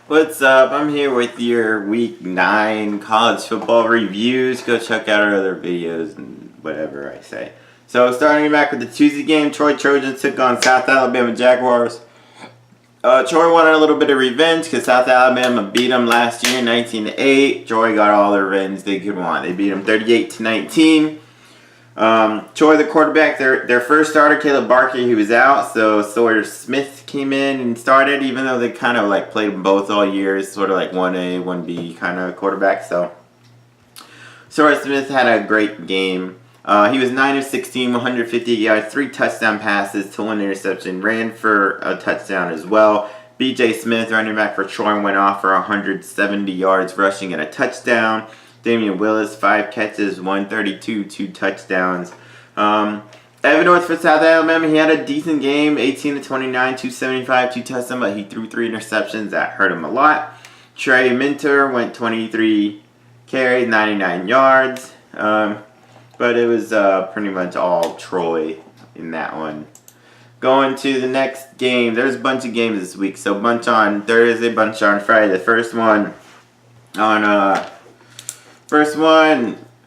What's up? I'm here with your Week 9 college football reviews. Go check out our other videos and whatever I say. So, starting back with the Tuesday game, Troy Trojans took on South Alabama Jaguars. Troy wanted a little bit of revenge because South Alabama beat them last year, 19-8. Troy got all the revenge they could want. They beat them 38-19. Troy, the quarterback, their first starter, Caleb Barker, he was out, so Sawyer Smith came in and started, even though they kind of like played them both all year, sort of like 1A, 1B kind of quarterback. So Sawyer Smith had a great game. He was 9 of 16, 150 yards, 3 touchdown passes to 1 interception, ran for a touchdown as well. B.J. Smith, running back for Troy, went off for 170 yards rushing and a touchdown. Damian Willis, 5 catches, 132, 2 touchdowns. Evan North for South Alabama, he had a decent game, 18 of 29, 275, 2 touchdowns, but he threw 3 interceptions. That hurt him a lot. Trey Minter went 23 carries, 99 yards. But it was pretty much all Troy in that one. Going to the next game, there's a bunch of games this week. So bunch on Thursday, bunch on Friday. The first one,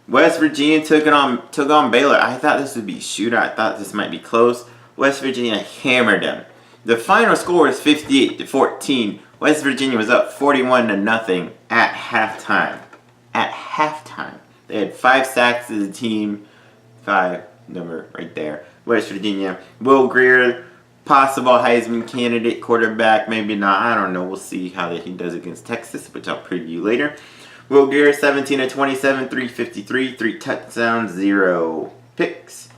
West Virginia took on Baylor. I thought this would be a shootout. I thought this might be close. West Virginia hammered them. The final score was 58-14. West Virginia was up 41-0 at halftime. At halftime. They had 5 sacks as a team. 5, number right there. West Virginia. Will Grier, possible Heisman candidate quarterback. Maybe not. I don't know. We'll see how he does against Texas, which I'll preview later. Will Grier, 17 of 27, 353, 3 touchdowns, 0 picks.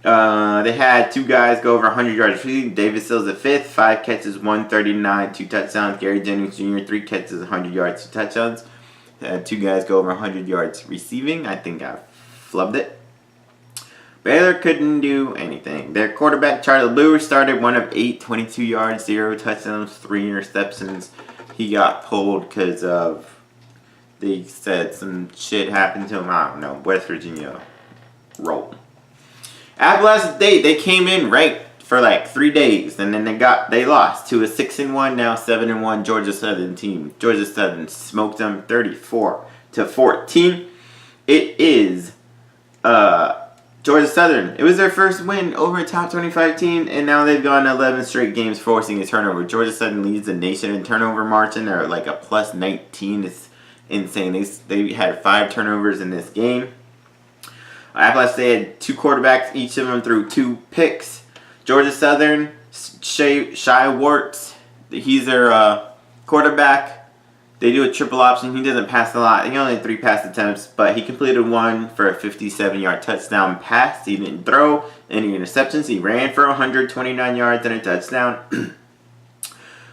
They had 2 guys go over 100 yards receiving. David Sills the 5th, 5 catches, 139, 2 touchdowns. Gary Jennings Jr., 3 catches, 100 yards, 2 touchdowns. 2 guys go over 100 yards receiving. I think I flubbed it. Baylor couldn't do anything. Their quarterback, Charlie Lewis, started 1 of 8, 22 yards, 0 touchdowns, 3 interceptions. He got pulled because of, they said some shit happened to him. I don't know. West Virginia rolled. Appalachian State, they came in ranked for like 3 days, and then they lost to a 6-1, now 7-1 Georgia Southern team. Georgia Southern smoked them 34-14. It is Georgia Southern. It was their first win over a top 25 team, and now they've gone 11 straight games forcing a turnover. Georgia Southern leads the nation in turnover margin. They're like a plus 19. It's insane. They had 5 turnovers in this game. Appalachian State had 2 quarterbacks. Each of them threw 2 picks. Georgia Southern, Shai Werts, he's their quarterback. They do a triple option. He doesn't pass a lot. He only had 3 pass attempts, but he completed 1 for a 57-yard touchdown pass. He didn't throw any interceptions. He ran for 129 yards and a touchdown.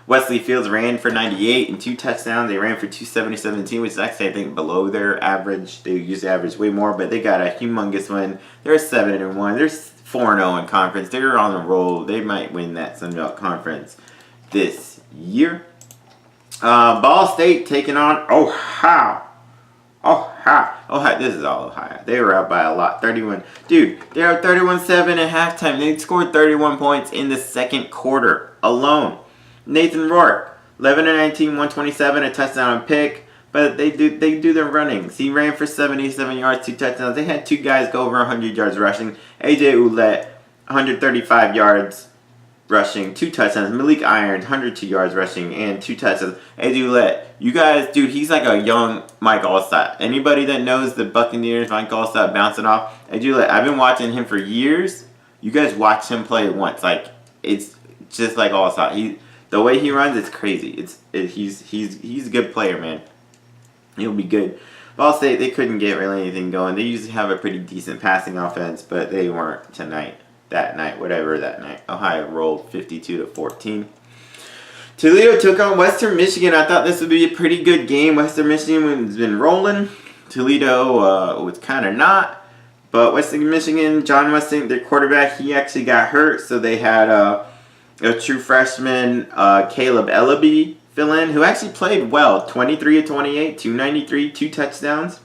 Wesley Fields ran for 98 and 2 touchdowns. They ran for 277, which is actually, I think, below their average. They usually average way more, but they got a humongous win. They're 7-1. They're 4-0 in conference. They're on the roll. They might win that Sun Belt Conference this year. Ball State taking on Ohio. Ohio. This is all Ohio. They were up by a lot. 31. Dude, they're up 31-7 at halftime. They scored 31 points in the second quarter alone. Nathan Rourke, 11 of 19, 127, a touchdown and pick. But they do their runnings. He ran for 77 yards, 2 touchdowns. They had 2 guys go over 100 yards rushing. A.J. Ouellette, 135 yards rushing, 2 touchdowns. Malik Irons, 102 yards rushing, and 2 touchdowns. A.J. Ouellette, you guys, dude, he's like a young Mike Allstott. Anybody that knows the Buccaneers, Mike Allstott bouncing off, A.J. Ouellette, I've been watching him for years. You guys watch him play once. Like, it's just like Allstott. The way he runs, it's crazy. He's a good player, man. He'll be good. Ball State, they couldn't get really anything going. They usually have a pretty decent passing offense, but they weren't that night. Ohio rolled 52-14. Toledo took on Western Michigan. I thought this would be a pretty good game. Western Michigan has been rolling. Toledo was kind of not. But Western Michigan, John Weston, their quarterback, he actually got hurt. So they had a true freshman, Caleb Ellaby, fill in, who actually played well. 23 of 28, 293, 2 touchdowns.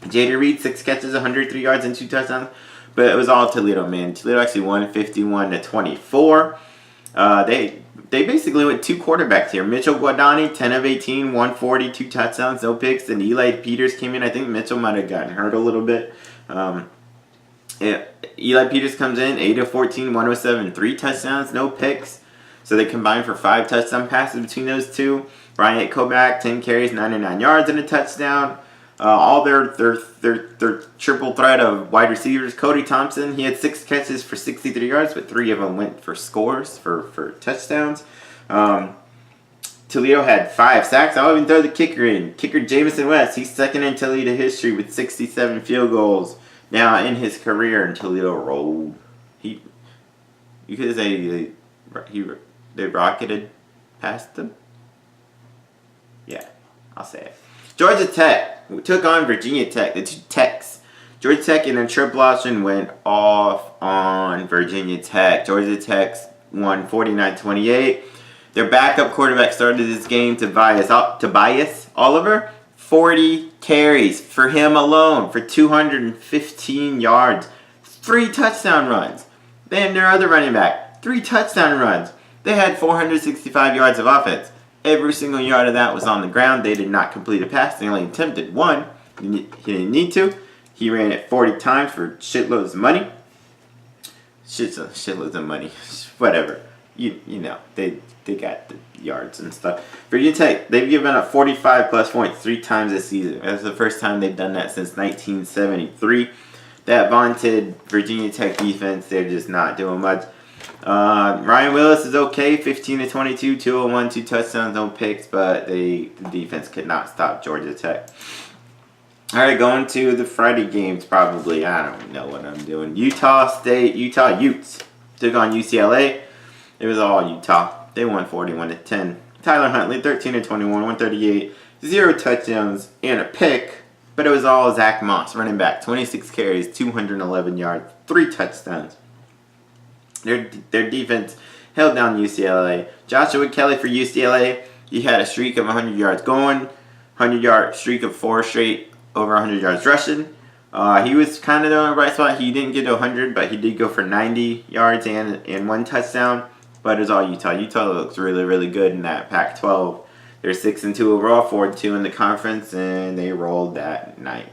Jader Reed, 6 catches, 103 yards, and 2 touchdowns. But it was all Toledo, man. Toledo actually won 51-24. They they basically went 2 quarterbacks here. Mitchell Guadagni, 10 of 18, 140, 2 touchdowns, no picks. And Eli Peters came in. I think Mitchell might have gotten hurt a little bit. Eli Peters comes in, 8 of 14, 107, 3 touchdowns, no picks. So they combined for 5 touchdown passes between those two. Bryant Koback, 10 carries, 99 yards and a touchdown. All their triple threat of wide receivers. Cody Thompson, he had 6 catches for 63 yards, but 3 of them went for scores, for touchdowns. Toledo had 5 sacks. I'll even throw the kicker in. Kicker Jamison West, he's second in Toledo history with 67 field goals. Now in his career in Toledo rolled. You could say they rocketed past them. Yeah, I'll say it. Georgia Tech took on Virginia Tech. The 2 Techs. Georgia Tech in a triple option went off on Virginia Tech. Georgia Tech won 49-28. Their backup quarterback started this game, Tobias Oliver. 40 carries for him alone for 215 yards. 3 touchdown runs. Then their other running back, 3 touchdown runs. They had 465 yards of offense. Every single yard of that was on the ground. They did not complete a pass. They only attempted 1. He didn't need to. He ran it 40 times for shitloads of money. Shitloads of money. Whatever. You know, they got the yards and stuff. Virginia Tech, they've given up 45 plus points 3 times this season. That's the first time they've done that since 1973. That vaunted Virginia Tech defense, they're just not doing much. Ryan Willis is okay, 15 of 22, 201, 2 touchdowns, no picks, but the defense could not stop Georgia Tech. All right, going to the Friday games probably. I don't know what I'm doing. Utah Utes took on UCLA. It was all Utah. They won 41-10. Tyler Huntley, 13 of 21, 138, 0 touchdowns and a pick. But it was all Zach Moss, running back, 26 carries, 211 yards, 3 touchdowns. Their defense held down UCLA. Joshua Kelly for UCLA, he had a streak of 100 yards going, 100-yard streak of 4 straight over 100 yards rushing. He was kind of on the right spot. He didn't get to 100, but he did go for 90 yards and 1 touchdown. But it's all Utah. Utah looks really, really good in that Pac-12. They're 6-2 overall, 4-2 in the conference, and they rolled that night.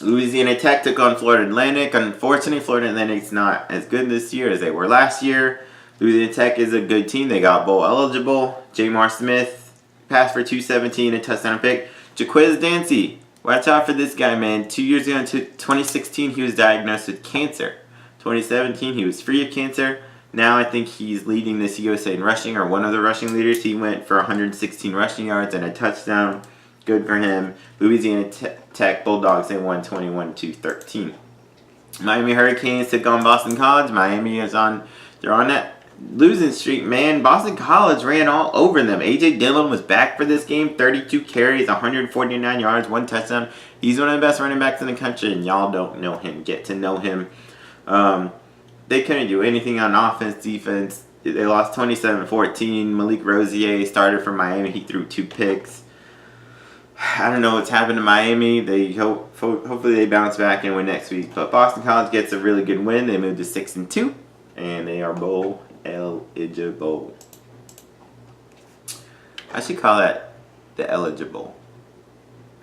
Louisiana Tech took on Florida Atlantic. Unfortunately, Florida Atlantic's not as good this year as they were last year. Louisiana Tech is a good team. They got bowl eligible. Jamar Smith passed for 217, a touchdown pick. Jaquiz Dancy, watch out for this guy, man. 2 years ago in 2016, he was diagnosed with cancer. 2017, he was free of cancer. Now I think he's leading this USA in rushing, or one of the rushing leaders. He went for 116 rushing yards and a touchdown. Good for him. Louisiana Tech Bulldogs, they won 21-13. Miami Hurricanes took on Boston College. Miami they're on that losing streak, man. Boston College ran all over them. A.J. Dillon was back for this game. 32 carries, 149 yards, 1 touchdown. He's one of the best running backs in the country, and y'all don't know him. Get to know him. They couldn't do anything on offense, defense. They lost 27-14. Malik Rosier started for Miami. He threw 2 picks. I don't know what's happened to Miami. They hopefully they bounce back and win next week. But Boston College gets a really good win. They moved to 6-2, and they are bowl eligible. I should call that the eligible.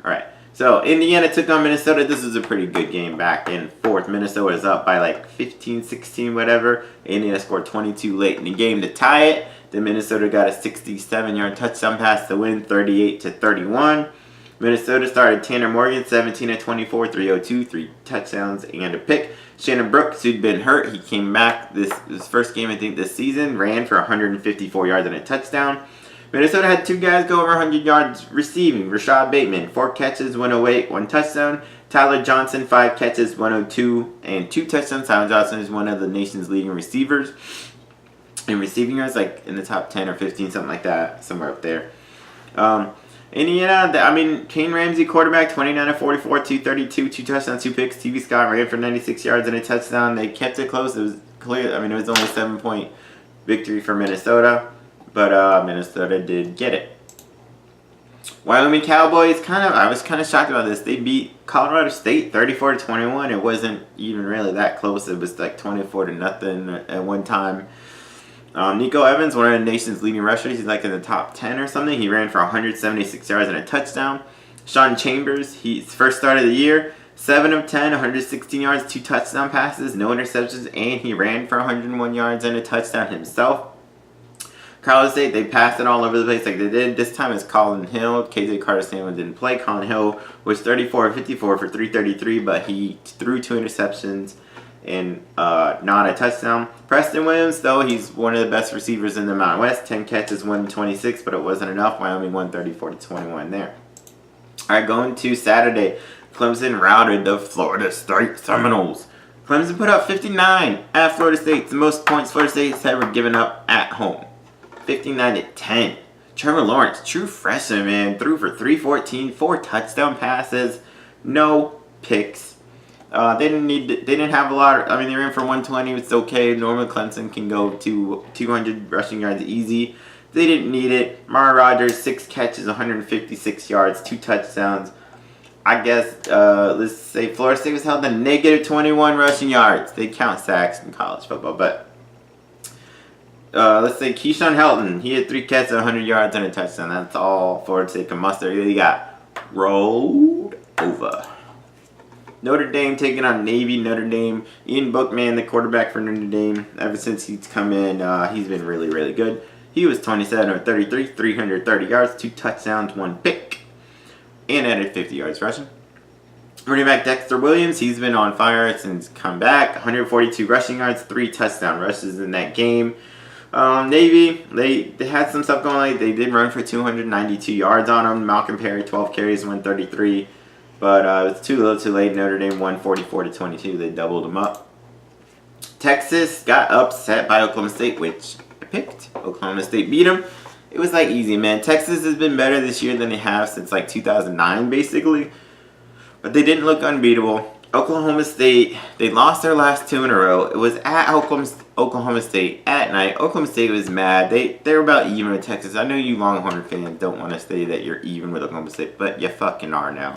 All right. So, Indiana took on Minnesota. This was a pretty good game back and forth. Minnesota is up by like 15, 16, whatever. Indiana scored 22 late in the game to tie it. Then Minnesota got a 67-yard touchdown pass to win 38-31. Minnesota started Tanner Morgan, 17 of 24, 302, 3 touchdowns and a pick. Shannon Brooks, who'd been hurt, he came back this first game, I think, this season. Ran for 154 yards and a touchdown. Minnesota had 2 guys go over 100 yards receiving. Rashad Bateman, 4 catches, 108, 1 touchdown. Tyler Johnson, 5 catches, 102, and 2 touchdowns. Tyler Johnson is one of the nation's leading receivers in receiving yards, like in the top 10 or 15, something like that, somewhere up there. Indiana, Kane Ramsey, quarterback, 29 of 44, 232, 2 touchdowns, 2 picks. TV Scott ran for 96 yards and a touchdown. They kept it close. It was clear. It was only a 7-point victory for Minnesota. But Minnesota did get it. Wyoming Cowboys, I was kind of shocked about this. They beat Colorado State 34-21. It wasn't even really that close. It was like 24-0 at one time. Nico Evans, one of the nation's leading rushers, he's like in the top 10 or something. He ran for 176 yards and a touchdown. Sean Chambers, his first start of the year, 7 of 10, 116 yards, 2 touchdown passes, no interceptions, and he ran for 101 yards and a touchdown himself. Colorado State, they passed it all over the place like they did. This time it's Colin Hill. KJ Carter-Stanley didn't play. Colin Hill was 34 of 54 for 333, but he threw 2 interceptions and not a touchdown. Preston Williams, though, he's one of the best receivers in the Mountain West. 10 catches, 126, but it wasn't enough. Wyoming won 34-21 there. All right, going to Saturday. Clemson routed the Florida State Seminoles. Clemson put up 59 at Florida State. It's the most points Florida State has ever given up at home. 59-10. Trevor Lawrence, true freshman, man, threw for 314, 4 touchdown passes, no picks. They didn't have a lot. They ran for 120. It's okay. Normal Clemson can go to 200 rushing yards easy. They didn't need it. Mara Rogers, 6 catches, 156 yards, 2 touchdowns. I guess, let's say Florida State was held to negative 21 rushing yards. They count sacks in college football, but let's say Keyshawn Helton, he had 3 catches, 100 yards, and a touchdown. That's all Florida State can muster. They got rolled over. Notre Dame taking on Navy. Notre Dame, Ian Bookman, the quarterback for Notre Dame, ever since he's come in, he's been really, really good. He was 27 of 33, 330 yards, 2 touchdowns, 1 pick, and added 50 yards rushing. Running back Dexter Williams, he's been on fire since come back. 142 rushing yards, 3 touchdown rushes in that game. Navy, they had some stuff going on. They did run for 292 yards on them. Malcolm Perry, 12 carries, 133. But it was too little too late. Notre Dame won 44-22. They doubled them up. Texas got upset by Oklahoma State, which I picked. Oklahoma State beat them. It was like easy, man. Texas has been better this year than they have since like 2009, basically. But they didn't look unbeatable. Oklahoma State, they lost their last 2 in a row. It was at Oklahoma State at night. Oklahoma State was mad. They were about even with Texas. I know you Longhorn fans don't want to say that you're even with Oklahoma State, but you fucking are now.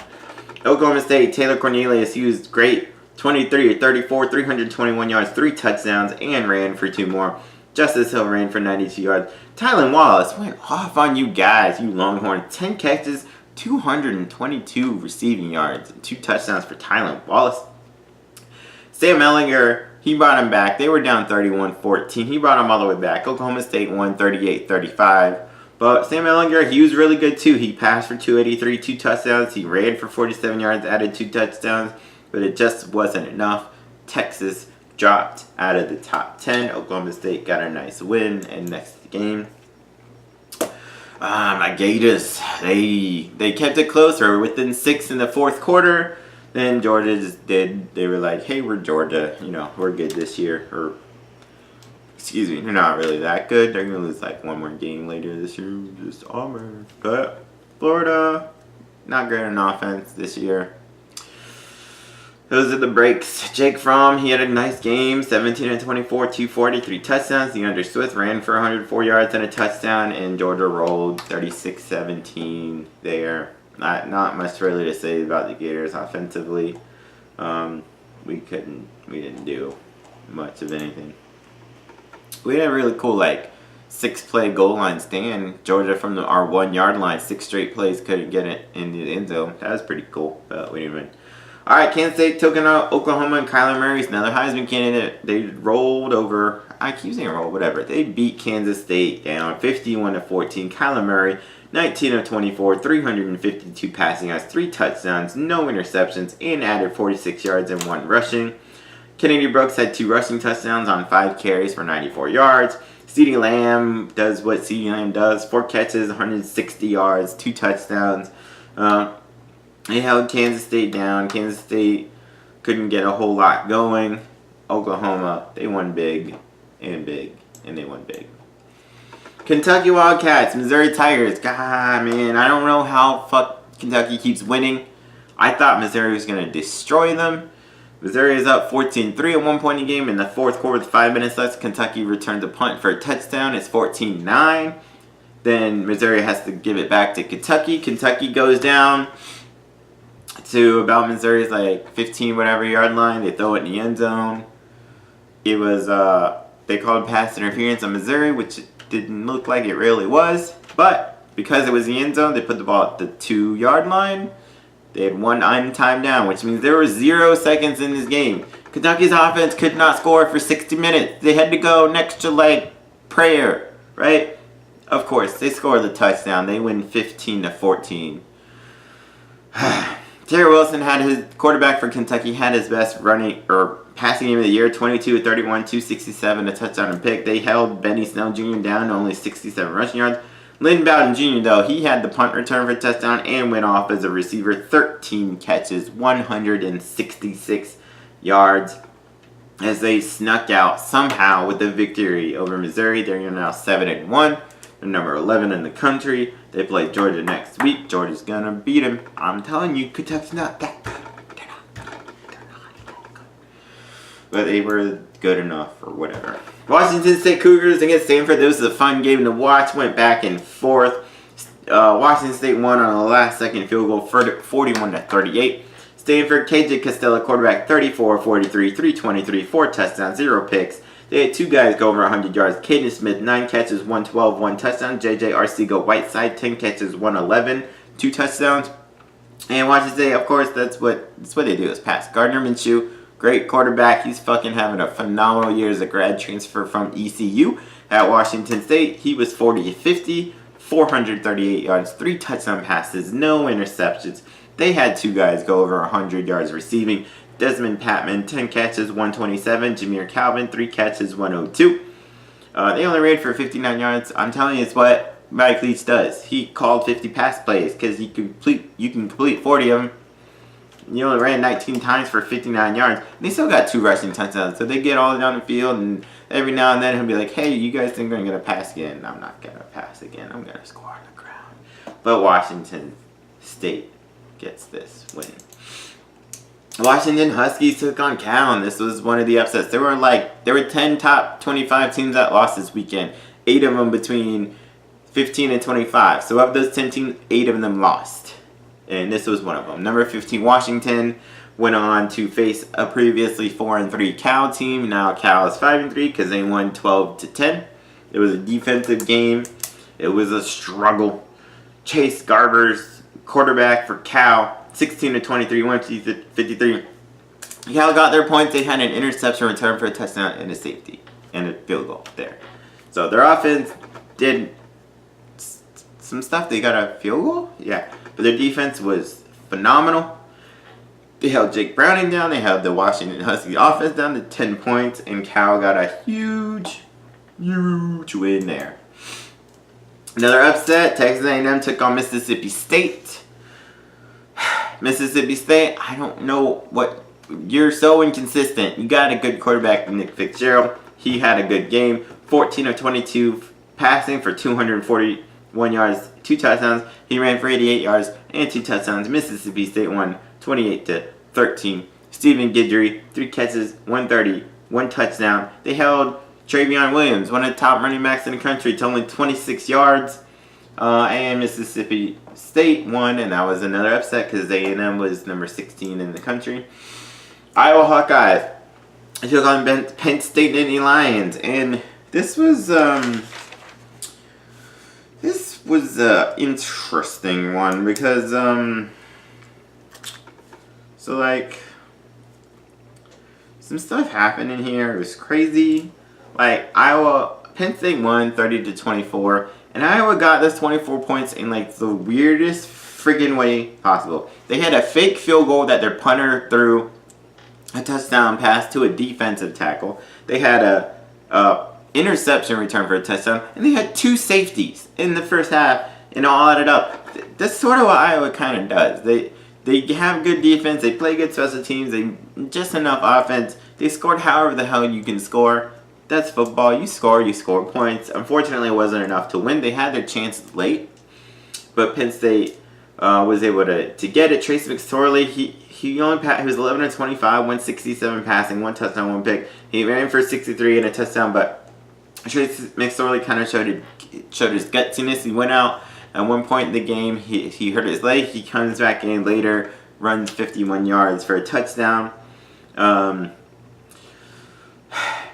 Oklahoma State, Taylor Cornelius, he was great. 23 of 34, 321 yards, 3 touchdowns, and ran for 2 more. Justice Hill ran for 92 yards. Tylan Wallace went off on you guys, you Longhorn. 10 catches, 222 receiving yards, and 2 touchdowns for Tylan Wallace. Sam Ehlinger, he brought him back. They were down 31-14. He brought them all the way back. Oklahoma State won 38-35. But Sam Ehlinger, he was really good too. He passed for 283, 2 touchdowns. He ran for 47 yards, added 2 touchdowns. But it just wasn't enough. Texas dropped out of the top 10. Oklahoma State got a nice win. And next game, my Gators, they kept it close. They were within 6 in the 4th quarter. Then Georgia just did. They were like, hey, we're Georgia. You know, we're good this year. Or, excuse me, they're not really that good. They're going to lose like 1 more game later this year. Just Auburn. But Florida, not great on offense this year. Those are the breaks. Jake Fromm, he had a nice game. 17 of 24, 243 touchdowns. DeAndre Swift ran for 104 yards and a touchdown. And Georgia rolled 36-17 there. Not much really to say about the Gators offensively. We didn't do much of anything. We had a really cool 6-play goal line stand. Georgia from our 1-yard line, 6 straight plays couldn't get it in the end zone. That was pretty cool, but we didn't win. All right, Kansas State took out Oklahoma, and Kyler Murray's another Heisman candidate. They rolled over. I keep saying roll, whatever. They beat Kansas State down 51-14. Kyler Murray, 19 of 24, 352 passing yards, 3 touchdowns, no interceptions, and added 46 yards and 1 rushing. Kennedy Brooks had 2 rushing touchdowns on 5 carries for 94 yards. CeeDee Lamb does what CeeDee Lamb does. 4 catches, 160 yards, 2 touchdowns. They held Kansas State down. Kansas State couldn't get a whole lot going. Oklahoma, they won big, and they won big. Kentucky Wildcats, Missouri Tigers. God, man, I don't know how Kentucky keeps winning. I thought Missouri was going to destroy them. Missouri is up 14-3 at one point in the game. In the 4th quarter with 5 minutes left, Kentucky returns a punt for a touchdown. It's 14-9. Then Missouri has to give it back to Kentucky. Kentucky goes down to about Missouri's 15 whatever yard line. They throw it in the end zone. It was they called pass interference on Missouri, which it didn't look like it really was. But because it was the end zone, they put the ball at the 2-yard line. They had one time down, which means there were 0 seconds in this game. Kentucky's offense could not score for 60 minutes. They had to go next to like prayer, right? Of course, they score the touchdown. They win 15-14. Terry Wilson had his quarterback for Kentucky had his best running or passing game of the year, 22-31, 267, a touchdown and pick. They held Benny Snell Jr. down to only 67 rushing yards. Lynn Bowden Jr., though, he had the punt return for a touchdown and went off as a receiver. 13 catches, 166 yards as they snuck out somehow with the victory over Missouri. They're now 7-1. They're number 11 in the country. They play Georgia next week. Georgia's going to beat them. I'm telling you, Kentucky's not that good. They're not that good. But they were good enough or whatever. Washington State Cougars against Stanford. This was a fun game to watch. Went back and forth. Washington State won on a last-second field goal, 41-38. Stanford, KJ Costello, quarterback, 34-43, 323, 4 touchdowns, 0 picks. They had 2 guys go over 100 yards. Caden Smith, 9 catches, 112, 1 touchdown. JJ Arcega-Whiteside, 10 catches, 111, 2 touchdowns. And Washington State, of course, that's what they do is pass. Gardner Minshew, great quarterback. He's fucking having a phenomenal year as a grad transfer from ECU at Washington State. He was 40-50, 438 yards, 3 touchdown passes, no interceptions. They had 2 guys go over 100 yards receiving. Desmond Patman, 10 catches, 127. Jameer Calvin, 3 catches, 102. They only ran for 59 yards. I'm telling you, it's what Mike Leach does. He called 50 pass plays because you can complete 40 of them. You only ran 19 times for 59 yards. And they still got 2 rushing touchdowns. So they get all down the field, and every now and then he'll be like, hey, you guys think I'm going to pass again? I'm not going to pass again. I'm going to score on the ground. But Washington State gets this win. Washington Huskies took on Cal, and this was one of the upsets. There were 10 top 25 teams that lost this weekend. 8 of them between 15 and 25. So of those 10 teams, 8 of them lost. And this was one of them. Number 15, Washington, went on to face a previously 4-3 Cal team. Now Cal is 5-3 because they won 12-10. It was a defensive game. It was a struggle. Chase Garbers, quarterback for Cal, 16-23, 153. Cal got their points. They had an interception return for a touchdown and a safety and a field goal there. So their offense did some stuff. They got a field goal? Yeah. But their defense was phenomenal. They held Jake Browning down. They held the Washington Huskies offense down to 10 points. And Cal got a huge win there. Another upset. Texas A&M took on Mississippi State. Mississippi State, I don't know what... You're so inconsistent. You got a good quarterback, Nick Fitzgerald. He had a good game. 14 of 22 passing for 241 yards, 2 touchdowns. He ran for 88 yards and 2 touchdowns. Mississippi State won 28-13. Stephen Guidry, 3 catches, 130, 1 touchdown. They held Travion Williams, one of the top running backs in the country, to only 26 yards. And Mississippi State won, and that was another upset because A&M was number 16 in the country. Iowa Hawkeyes took on Penn State Nittany Lions, and this was an interesting one because some stuff happened in here. It was crazy. Penn State won 30-24. And Iowa got this 24 points in the weirdest friggin' way possible. They had a fake field goal that their punter threw a touchdown pass to a defensive tackle. They had a interception return for a touchdown. And they had 2 safeties in the first half. And all added up. That's sort of what Iowa kind of does. They have good defense. They play good special teams. They just enough offense. They scored however the hell you can score. That's football. You score points. Unfortunately, it wasn't enough to win. They had their chances late, but Penn State was able to get it. Trace McSorley, he was 11 of 25, 167 passing, 1 touchdown, 1 pick. He ran for 63 and a touchdown, but Trace McSorley kind of showed his gutsiness. He went out at one point in the game. He hurt his leg. He comes back in later, runs 51 yards for a touchdown.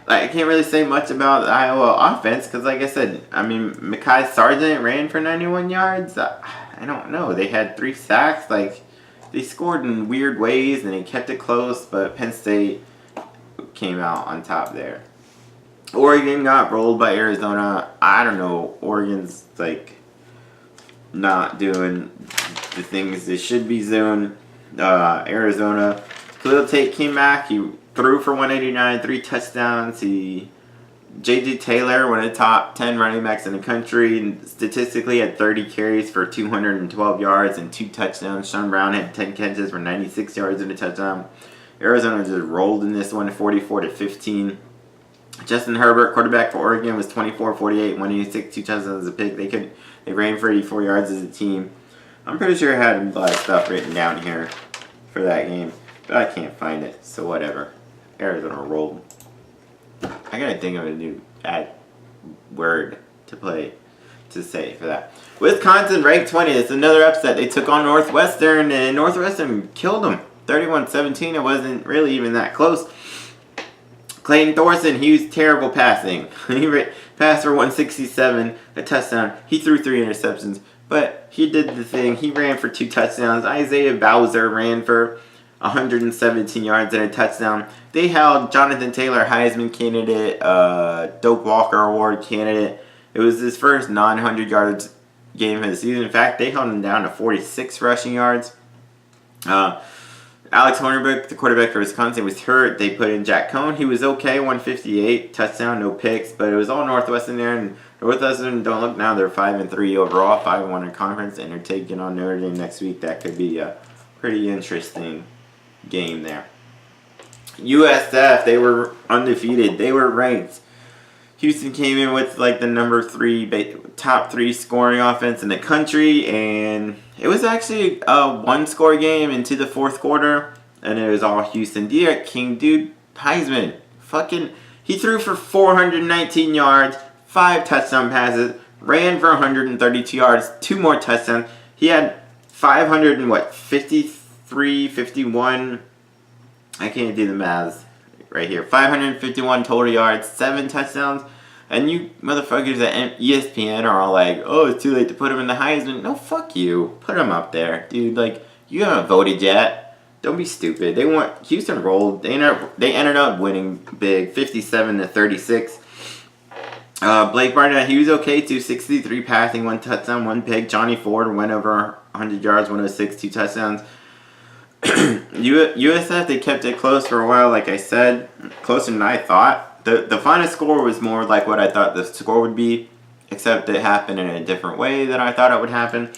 I can't really say much about the Iowa offense because, like I said, I mean, Mekhi Sargent ran for 91 yards. I don't know. They had 3 sacks. Like, they scored in weird ways and they kept it close, but Penn State came out on top there. Oregon got rolled by Arizona. I don't know. Oregon's, like, not doing the things they should be doing. Arizona. Khalil Tate came back. He threw for 189, 3 touchdowns. J.J. Taylor, one of the top 10 running backs in the country, and statistically had 30 carries for 212 yards and 2 touchdowns. Sean Brown had 10 catches for 96 yards and a touchdown. Arizona just rolled in this one, 44-15. Justin Herbert, quarterback for Oregon, was 24-48, 186, 2 touchdowns, a pick. They ran for 84 yards as a team. I'm pretty sure I had a lot of stuff written down here for that game, but I can't find it, so whatever. Arizona rolled. I gotta think of a new word to say for that. Wisconsin ranked 20th. It's another upset. They took on Northwestern, and Northwestern killed them. 31-17. It wasn't really even that close. Clayton Thorson, he was terrible passing. He passed for 167, a touchdown. He threw 3 interceptions, but he did the thing. He ran for 2 touchdowns. Isaiah Bowser ran for 117 yards and a touchdown. They held Jonathan Taylor, Heisman candidate, Doak Walker Award candidate. It was his first non-100 yards game of the season. In fact, they held him down to 46 rushing yards. Alex Hornibrook, the quarterback for Wisconsin, was hurt. They put in Jack Cohn. He was okay, 158, touchdown, no picks, but it was all Northwestern there. And Northwestern, don't look now, they're 5-3 overall, 5-1 in conference, and they're taking on Notre Dame next week. That could be a pretty interesting game there. USF, they were undefeated. They were ranked. Houston came in with like the top 3 scoring offense in the country, and it was actually a 1-score game into the 4th quarter, and it was all Houston. D'Eriq King, dude, Heisman, he threw for 419 yards, 5 touchdown passes, ran for 132 yards, 2 more touchdowns. He had 53, 51. I can't do the maths right here. 551 total yards, 7 touchdowns. And you motherfuckers at ESPN are all like, oh, it's too late to put him in the Heisman. No, fuck you. Put him up there. Dude, like, you haven't voted yet. Don't be stupid. Houston rolled. They ended up winning big, 57-36. Blake Barnett, he was okay too. 63 passing, 1 touchdown, 1 pick. Johnny Ford went over 100 yards, 106, 2 touchdowns. USF, they kept it close for a while, like I said, closer than I thought. The final score was more like what I thought the score would be, except it happened in a different way than I thought it would happen.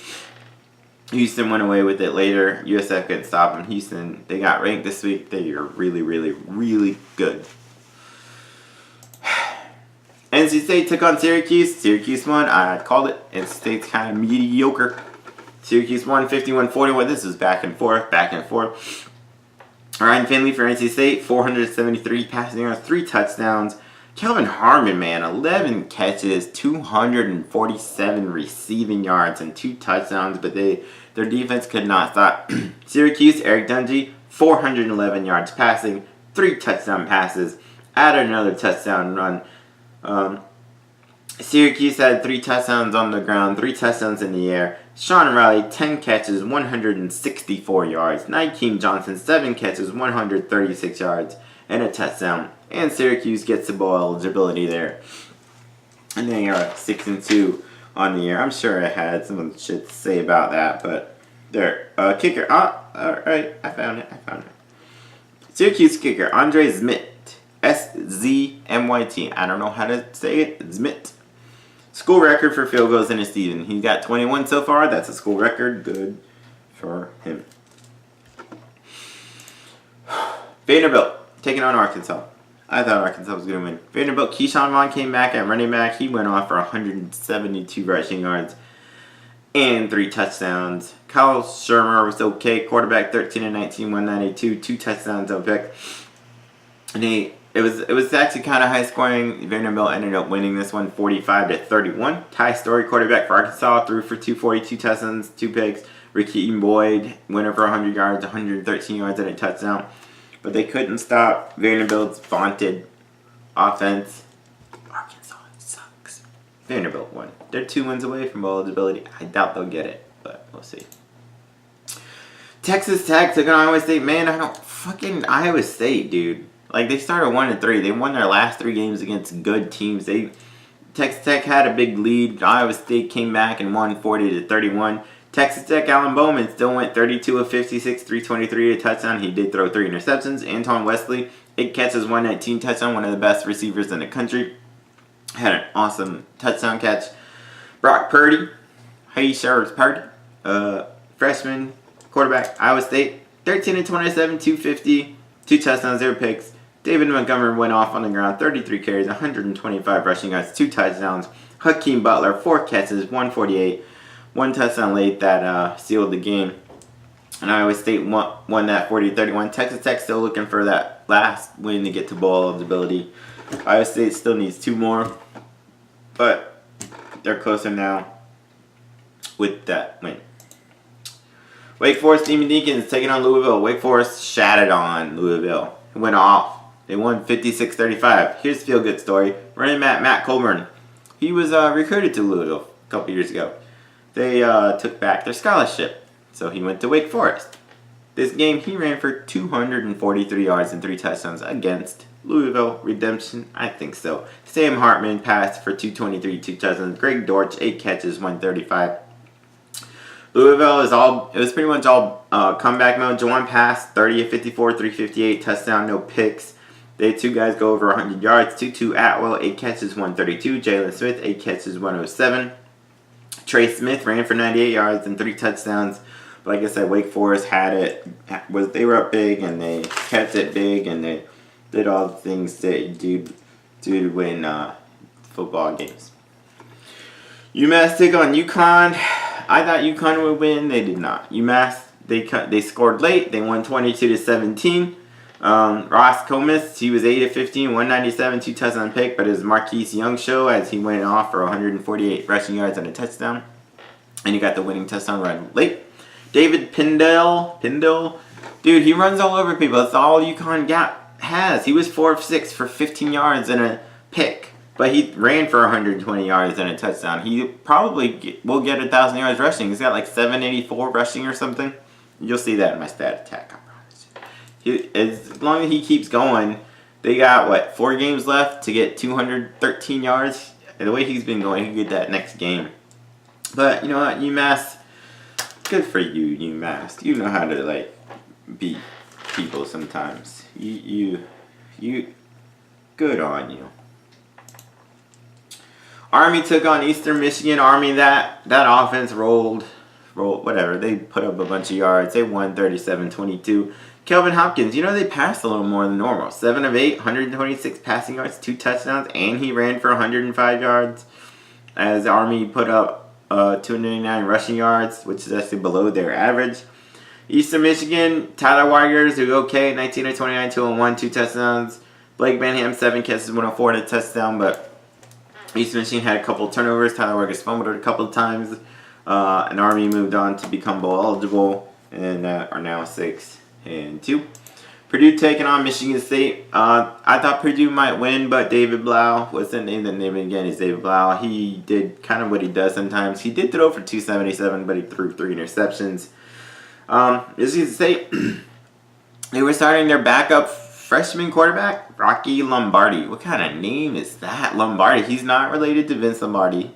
Houston went away with it later. USF couldn't stop them. Houston, they got ranked this week. They are really, really, really good. NC State took on Syracuse. Syracuse won. I called it. NC State's kind of mediocre. Syracuse won 51-41. This was back and forth. Ryan Finley for NC State, 473 passing yards, 3 touchdowns. Kelvin Harmon, man, 11 catches, 247 receiving yards, and 2 touchdowns, but their defense could not stop. Syracuse, Eric Dungey, 411 yards passing, 3 touchdown passes, added another touchdown run. Syracuse had 3 touchdowns on the ground, 3 touchdowns in the air. Sean Riley, 10 catches, 164 yards. Nykeem Johnson, 7 catches, 136 yards, and a touchdown. And Syracuse gets the bowl eligibility there. And they are 6-2 on the year. I'm sure I had some shit to say about that, but their kicker. Alright, I found it. Syracuse kicker, Andre Szmyt. S-Z-M-Y-T. I don't know how to say it. Szmyt. School record for field goals in a season. He got 21 so far. That's a school record. Good for him. Vanderbilt taking on Arkansas. I thought Arkansas was going to win. Vanderbilt, Keyshawn Vaughn came back at running back. He went off for 172 rushing yards and 3 touchdowns. Kyle Shermer was okay. Quarterback, 13-19, 192, 2 touchdowns, no pick. And it was actually kind of high scoring. Vanderbilt ended up winning this one 45-31. Ty Storey, quarterback for Arkansas, threw for 242 touchdowns, 2 picks. Rakeem Boyd went over 100 yards, 113 yards and a touchdown. But they couldn't stop Vanderbilt's vaunted Offense, Arkansas sucks. Vanderbilt won. They're 2 wins away from bowl eligibility. I doubt they'll get it, but we'll see. Texas Tech took on Iowa State. Man, I don't fucking Iowa State, dude. Like, they started 1-3. They won their last 3 games against good teams. Texas Tech had a big lead. Iowa State came back and won 40-31. Texas Tech, Alan Bowman still went 32 of 56, 323, a touchdown. He did throw 3 interceptions. Antoine Wesley, 8 catches, 119 touchdown. One of the best receivers in the country. Had an awesome touchdown catch. Brock Purdy, Purdy, freshman quarterback, Iowa State, 13-27, 250, 2 touchdowns, 0 picks. David Montgomery went off on the ground, 33 carries, 125 rushing yards, 2 touchdowns. Hakeem Butler, 4 catches, 148, 1 touchdown late that sealed the game. And Iowa State won that 40-31. Texas Tech still looking for that last win to get to bowl eligibility. Iowa State still needs 2 more, but they're closer now with that win. Wake Forest Demon Deacons taking on Louisville. Wake Forest shattered on Louisville. It went off. They won 56-35. Here's a feel-good story. Running back Matt Colburn. He was recruited to Louisville a couple years ago. They took back their scholarship, so he went to Wake Forest. This game, he ran for 243 yards and 3 touchdowns against Louisville. Redemption? I think so. Sam Hartman passed for 223, 2 touchdowns. Greg Dortch, 8 catches, 135. Louisville it was pretty much all comeback mode. Jawan passed 30 of 54, 358, touchdown, no picks. They had 2 guys go over 100 yards. Tutu Atwell, 8 catches, 132. Jalen Smith, 8 catches, 107. Trey Smith ran for 98 yards and 3 touchdowns. But like I said, Wake Forest they were up big and they kept it big and they did all the things that you do to win football games. UMass took on UConn. I thought UConn would win. They did not. UMass, they scored late. They won 22-17. Ross Comas, he was 8 of 15, 197, 2 touchdown pick, but it was Marquise Young show as he went off for 148 rushing yards and a touchdown. And he got the winning touchdown run late. David Pindell, dude, he runs all over people. That's all UConn has. He was 4 of 6 for 15 yards and a pick. But he ran for 120 yards and a touchdown. He probably will get 1,000 yards rushing. He's got like 784 rushing or something. You'll see that in my stat attack, I promise. As long as he keeps going, they got, 4 games left to get 213 yards. And the way he's been going, he could get that next game. But, you know what, UMass, good for you, UMass. You know how to, beat people sometimes. You good on you. Army took on Eastern Michigan. Army, that offense rolled, whatever. They put up a bunch of yards. They won 37-22. Kelvin Hopkins, they passed a little more than normal. 7 of 8, 126 passing yards, 2 touchdowns, and he ran for 105 yards. As Army put up 299 rushing yards, which is actually below their average. Eastern Michigan, Tyler Weigers, who okay, 19 of 29, 201, 2 touchdowns. Blake Manham, 7 catches, 104 and a touchdown, but Eastern Michigan had a couple of turnovers. Tyler Weigers fumbled it a couple of times. And Army moved on to become bowl eligible and are now 6-2. Purdue taking on Michigan State. I thought Purdue might win, but David Blau, what's the name? The name again is David Blau. He did kind of what he does sometimes. He did throw for 277, but he threw 3 interceptions. Michigan State, they were starting their backup freshman quarterback, Rocky Lombardi. What kind of name is that? Lombardi. He's not related to Vince Lombardi.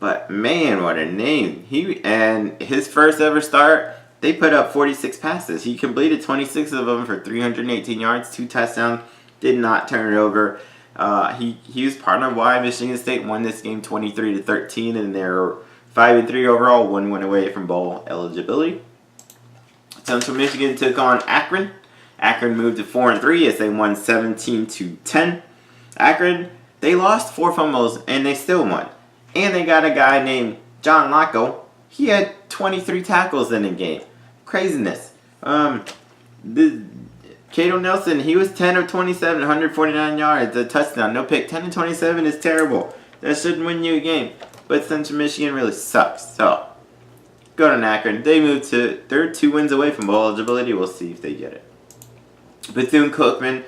But man, what a name. And his first ever start, they put up 46 passes. He completed 26 of them for 318 yards, 2 touchdowns. Did not turn it over. He was part of why Michigan State won this game 23-13, and they're 5-3 overall, 1 win away from bowl eligibility. Central Michigan took on Akron. Akron moved to 4-3 as they won 17-10. Akron, they lost 4 fumbles and they still won. And they got a guy named John Locko. He had 23 tackles in the game. Craziness. Cato Nelson, he was 10 of 27, 149 yards, a touchdown, no pick. 10 of 27 is terrible. That shouldn't win you a game. But Central Michigan really sucks. So, go to Akron. They're 2 wins away from bowl eligibility. We'll see if they get it. Bethune-Cookman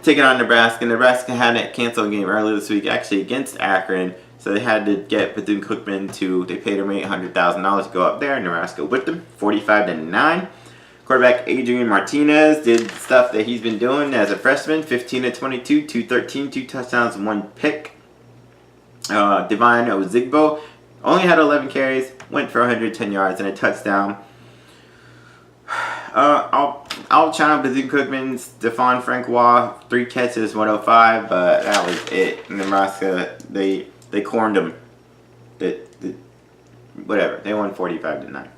taking on Nebraska. Nebraska had a canceled game earlier this week, actually against Akron. So they had to get Bethune-Cookman they paid him $800,000 to go up there. Nebraska whipped them 45-9. Quarterback Adrian Martinez did stuff that he's been doing as a freshman. 15-22, 213, 2 touchdowns, 1 pick. Divine Ozigbo only had 11 carries, went for 110 yards and a touchdown. I'll chime Bethune-Cookman, Stephon Francois, 3 catches, 105, but that was it. Nebraska, they corned them. Whatever, they won 45-9.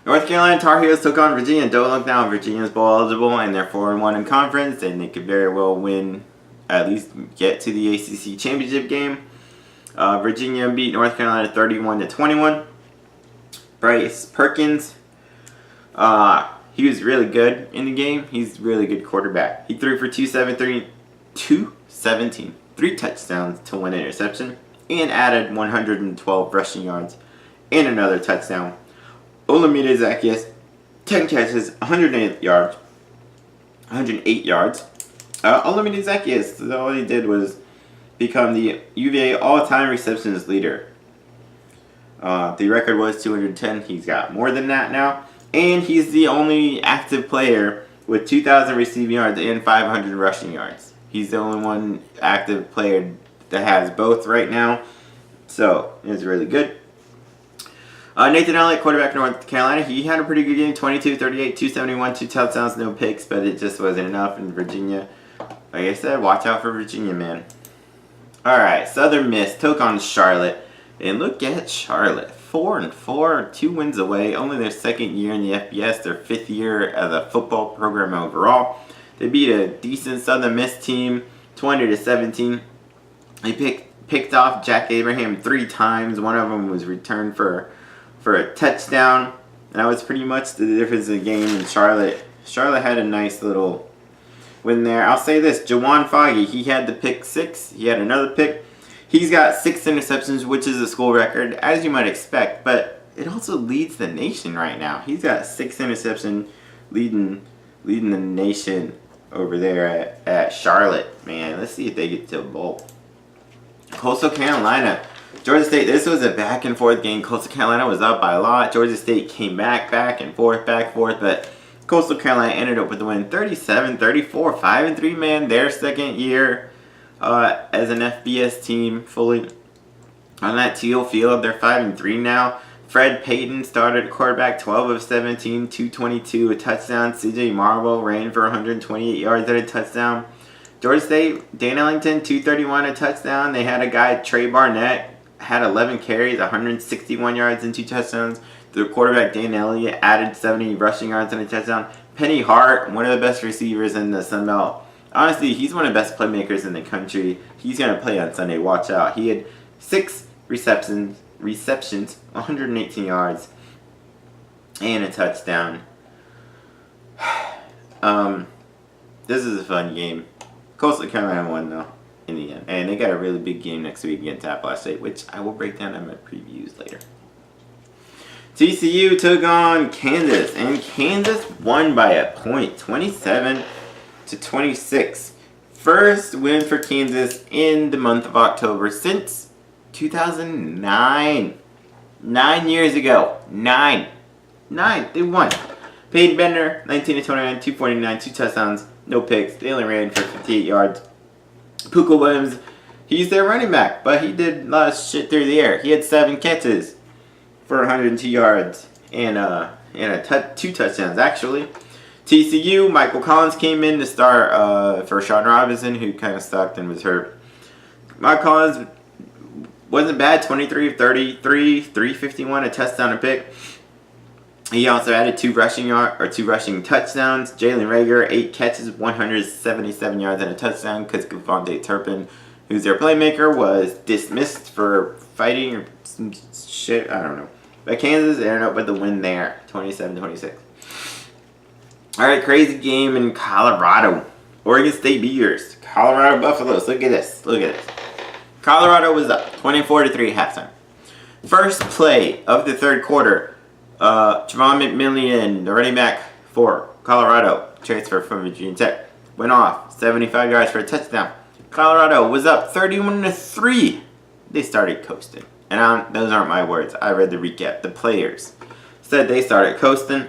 North Carolina Tar Heels took on Virginia. Don't look now, Virginia's bowl eligible and they're 4-1 in conference, and they could very well win, at least get to the ACC championship game. Virginia beat North Carolina 31-21. Bryce Perkins, he was really good in the game. He's a really good quarterback. He threw for 217, 3 touchdowns to 1 interception, and added 112 rushing yards and another touchdown. Olamide Zaccheaus, 10 catches, 108 yards. Olamide Zaccheaus, all he did was become the UVA all-time receptions leader. The record was 210. He's got more than that now. And he's the only active player with 2,000 receiving yards and 500 rushing yards. He's the only one active player that has both right now. So, it's really good. Nathan Elliott, quarterback North Carolina, he had a pretty good game. 22-38, 271, 2 touchdowns, no picks, but it just wasn't enough. In Virginia, like I said, watch out for Virginia, man. Alright, Southern Miss took on Charlotte. And look at Charlotte. 4-4, 2 wins away. Only their 2nd year in the FBS, their 5th year as a football program overall. They beat a decent Southern Miss team, 20-17. They picked off Jack Abraham 3 times. One of them was returned for a touchdown. And that was pretty much the difference in the game in Charlotte. Charlotte had a nice little win there. I'll say this, Jawan Foggy, he had the pick 6. He had another pick. He's got 6 interceptions, which is a school record, as you might expect, but it also leads the nation right now. He's got 6 interceptions, leading the nation over there at Charlotte. Man, let's see if they get to a bowl. Coastal Carolina, Georgia State, this was a back and forth game. Coastal Carolina was up by a lot. Georgia State came back and forth, but Coastal Carolina ended up with the win 37-34, 5-3, man. Their 2nd year as an FBS team fully on that teal field. They're 5-3 now. Fred Payton started quarterback, 12 of 17, 222, a touchdown. CJ Marvel ran for 128 yards and a touchdown. Georgia State, Dan Ellington, 231, a touchdown. They had a guy, Trey Barnett, had 11 carries, 161 yards and 2 touchdowns. The quarterback, Dan Elliott, added 70 rushing yards and a touchdown. Penny Hart, one of the best receivers in the Sun Belt. Honestly, he's one of the best playmakers in the country. He's going to play on Sunday. Watch out. He had 6 receptions, 118 yards, and a touchdown. This is a fun game. Coastal Carolina won, though, in the end. And they got a really big game next week against Appalachian State, which I will break down in my previews later. TCU took on Kansas, and Kansas won by a point, 27-26. First win for Kansas in the month of October since 2009. 9 years ago. 9. They won. Peyton Bender, 19-29, 249, 2 touchdowns, no picks. They only ran for 58 yards. Puka Williams, he's their running back, but he did a lot of shit through the air. He had 7 catches for 102 yards and 2 touchdowns, actually. TCU, Michael Collins came in to start for Sean Robinson, who kind of sucked and was hurt. Michael Collins wasn't bad, 23 of 33, 351, a touchdown, a pick. He also added 2 rushing touchdowns. Jalen Reagor, 8 catches, 177 yards and a touchdown, because Devontae Turpin, who's their playmaker, was dismissed for fighting or some shit, I don't know. But Kansas ended up with the win there, 27-26. Alright, crazy game in Colorado. Oregon State Beavers. Colorado Buffaloes. Look at this. Colorado was up 24-3 at halftime. First play of the 3rd quarter. Javon McMillian, the running back for Colorado, transfer from Virginia Tech. went off 75 yards for a touchdown. Colorado was up 31-3. They started coasting. And those aren't my words. I read the recap. The players said they started coasting.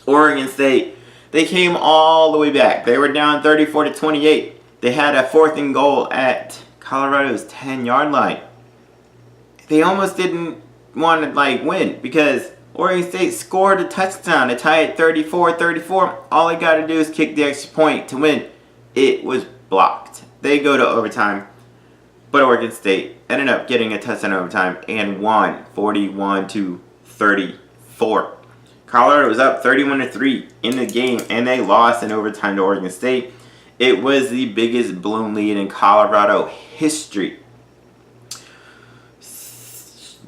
Oregon State, they came all the way back. They were down 34-28. They had a 4th and goal at Colorado's 10-yard line. They almost didn't want to win because Oregon State scored a touchdown to tie it 34-34. All they got to do is kick the extra point to win. It was blocked. They go to overtime, but Oregon State ended up getting a touchdown in overtime and won 41-34. Colorado was up 31-3 in the game, and they lost in overtime to Oregon State. It was the biggest blown lead in Colorado history.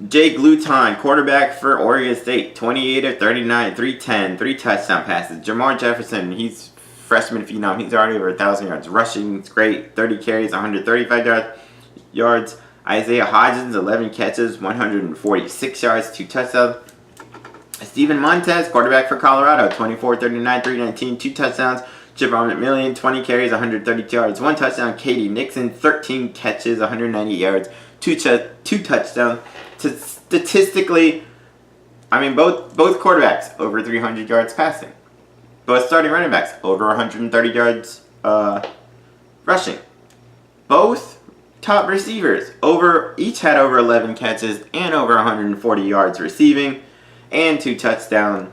Jake Luton, quarterback for Oregon State, 28 of 39, 310, 3 touchdown passes. Jamar Jefferson, he's freshman phenom. He's already over 1,000 yards rushing. It's great. 30 carries, 135 yards. Isaiah Hodgins, 11 catches, 146 yards, 2 touchdowns. Steven Montez, quarterback for Colorado, 24, 39, 319, 2 touchdowns. Javon McMillian, 20 carries, 132 yards, 1 touchdown. Katie Nixon, 13 catches, 190 yards, 2 touchdowns. Statistically, both quarterbacks over 300 yards passing. Both starting running backs over 130 yards rushing. Both top receivers each had over 11 catches and over 140 yards receiving, and 2 touchdowns